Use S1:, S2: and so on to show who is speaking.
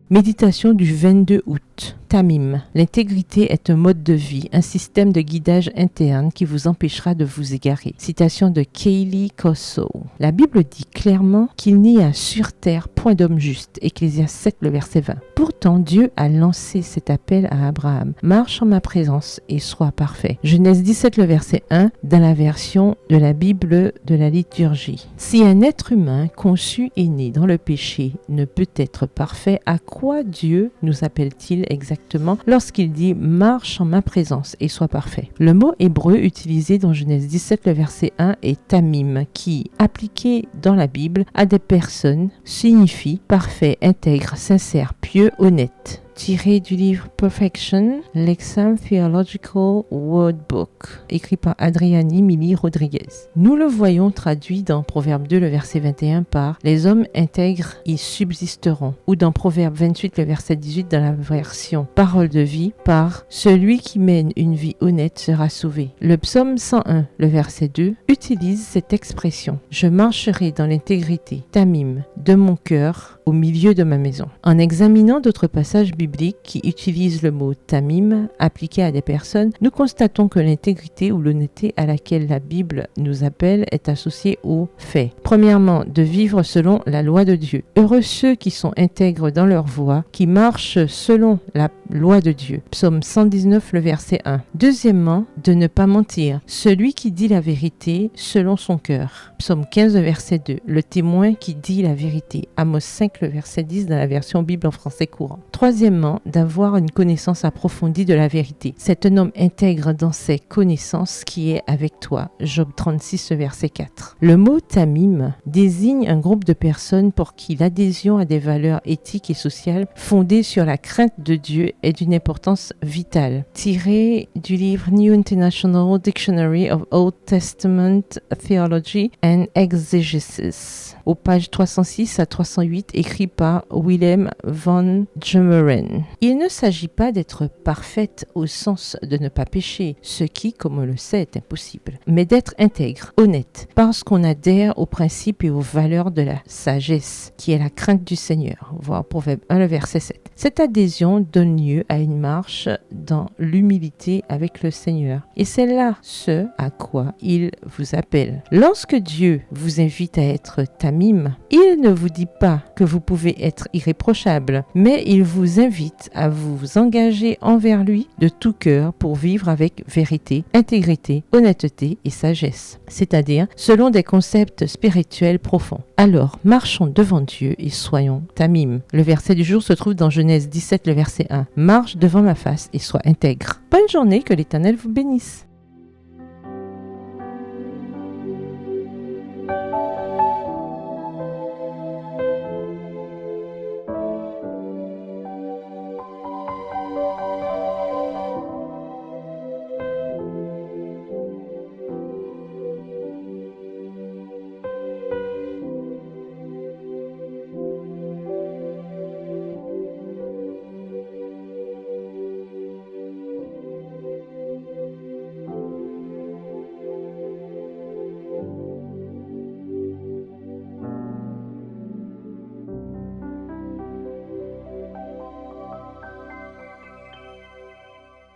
S1: Méditation du 22 août. Tamim. L'intégrité est un mode de vie, un système de guidage interne qui vous empêchera de vous égarer. Citation de Kaylee Kosso. La Bible dit clairement qu'il n'y a sur terre point d'homme juste. Ecclésiaste 7, le verset 20. Pourtant, Dieu a lancé cet appel à Abraham. Marche en ma présence et sois parfait. Genèse 17, le verset 1, dans la version de la Bible de la liturgie. Si un être humain conçu et né dans le péché ne peut être parfait, à quoi Dieu nous appelle-t-il exactement lorsqu'il dit « marche en ma présence et sois parfait ». Le mot hébreu utilisé dans Genèse 17, le verset 1 est tamim, qui, appliqué dans la Bible à des personnes, signifie parfait, intègre, sincère, pieux, honnête. Tiré du livre Perfection, Lexham Theological Wordbook, écrit par Adriani Mili Rodriguez. Nous le voyons traduit dans Proverbe 2, le verset 21 par « Les hommes intègres y subsisteront » ou dans Proverbe 28, le verset 18 dans la version Parole de vie par « Celui qui mène une vie honnête sera sauvé ». Le psaume 101, le verset 2, utilise cette expression « Je marcherai dans l'intégrité, tamim, de mon cœur au milieu de ma maison ». En examinant d'autres passages bibliques qui utilisent le mot tamim appliqué à des personnes, nous constatons que l'intégrité ou l'honnêteté à laquelle la Bible nous appelle est associée au fait. Premièrement, de vivre selon la loi de Dieu. Heureux ceux qui sont intègres dans leur voie, qui marchent selon la loi de Dieu. Psaume 119, le verset 1. Deuxièmement, de ne pas mentir. Celui qui dit la vérité selon son cœur. Psaume 15, verset 2. Le témoin qui dit la vérité. Amos 5, le verset 10 dans la version Bible en français courant. Troisièmement, d'avoir une connaissance approfondie de la vérité. C'est un homme intègre dans ses connaissances qui est avec toi. Job 36, verset 4. Le mot tamim désigne un groupe de personnes pour qui l'adhésion à des valeurs éthiques et sociales fondées sur la crainte de Dieu est d'une importance vitale. Tiré du livre New International Dictionary of Old Testament Theology and Exegesis, aux pages 306 à 308, écrit par Willem van Gemeren. Il ne s'agit pas d'être parfaite au sens de ne pas pécher, ce qui, comme on le sait, est impossible, mais d'être intègre, honnête, parce qu'on adhère aux principes et aux valeurs de la sagesse, qui est la crainte du Seigneur. Voir Proverbe 1, le verset 7. Cette adhésion donne lieu à une marche dans l'humilité avec le Seigneur. Et c'est là ce à quoi il vous appelle. Lorsque Dieu vous invite à être tamim, il ne vous dit pas que vous pouvez être irréprochable, mais il vous invite à vous engager envers lui de tout cœur pour vivre avec vérité, intégrité, honnêteté et sagesse, c'est-à-dire selon des concepts spirituels profonds. Alors, marchons devant Dieu et soyons tamim. Le verset du jour se trouve dans Genèse 17, le verset 1. Marche devant ma face et sois intègre. Bonne journée, que l'Éternel vous bénisse.